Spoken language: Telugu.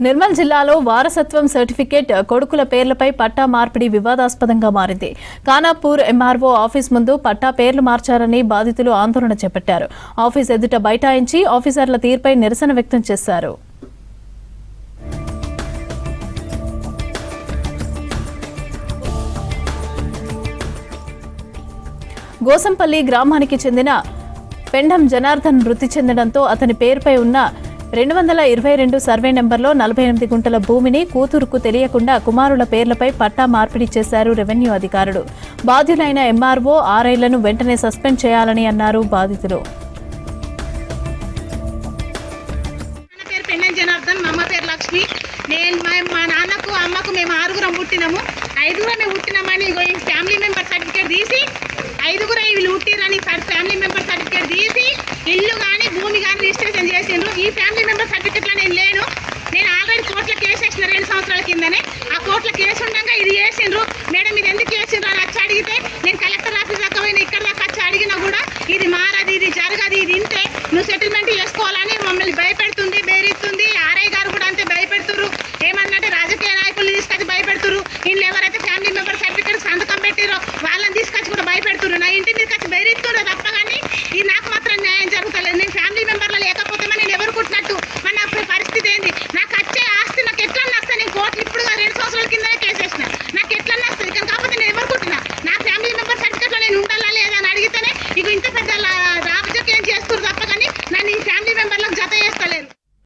నిర్మల్ జిల్లాలో వారసత్వం సర్టిఫికేట్ కొడుకుల పేర్లపై పట్టా మార్పిడి వివాదాస్పదంగా మారింది. ఖానాపూర్ ఎంఆర్ఓ ఆఫీస్ ముందు పట్టా పేర్లు మార్చారని బాధితులు ఆందోళన చేపట్టారు. ఆఫీస్ ఎదుట బైఠాయించి ఆఫీసర్ల తీరుపై నిరసన వ్యక్తం చేశారు. గోసంపల్లి గ్రామానికి చెందిన పెండం జనార్దన్ మృతి చెందడంతో అతని పేరుపై ఉన్న 222 సర్వే నెంబర్లో 48 గుంటల భూమిని కూతురుకు తెలియకుండా కుమారుల పేర్లపై పట్టా మార్పిడి చేశారు రెవెన్యూ అధికారులు. బాధ్యులైన ఎంఆర్ఓ ఆర్ఐలను వెంటనే సస్పెండ్ చేయాలని అన్నారు బాధితులు. మా నాన్నకు అమ్మకు మేము 6గురం పుట్టినాము. 5గురమే పుట్టినామని ఫ్యామిలీ మెంబర్ సర్టిఫికేట్ తీసి 5గురు వీళ్ళు పుట్టిరని ఫ్యామిలీ మెంబర్ సర్టిఫికేట్ తీసి ఇల్లు కానీ భూమి కానీ రిజిస్ట్రేషన్ చేసిండ్రు. ఈ ఫ్యామిలీ మెంబర్ సర్టిఫికేట్లో నేను లేను. నేను ఆల్రెడీ కోర్టులో కేసు వేసిన 2 సంవత్సరాల కిందనే. ఆ కోర్టులో కేసు ఉండగా ఇది చేసిండ్రు. మేడం ఇది ఎందుకు చేసిండ్రు అని వచ్చి అడిగితే నేను కలెక్టర్ ఆఫీస్ దాకా పోయినా, ఇక్కడ దాకా వచ్చి అడిగినా కూడా ఇది మారది, ఇది జరగదు, ఇది ఇంతే, నువ్వు సెటిల్మెంట్ చేసుకోవాలని మమ్మల్ని భయపెడుతుంది, బెదిరిస్తుంది. ఆర్ఐ గారు కూడా అంతే భయపెడుతున్నారు. ఏమన్నట్టు రాజకీయ నాయకులు తీసుకొచ్చి భయపెడుతున్నారు. ఇంట్లో ఎవరైతే ఫ్యామిలీ మెంబర్ సర్టిఫికేట్ సంతకం పెట్టిరో వాళ్ళని తీసుకొచ్చి కూడా భయపెడుతున్నారు. నా ఇంటి మీద వచ్చి బెదిరిస్తున్నారు తప్ప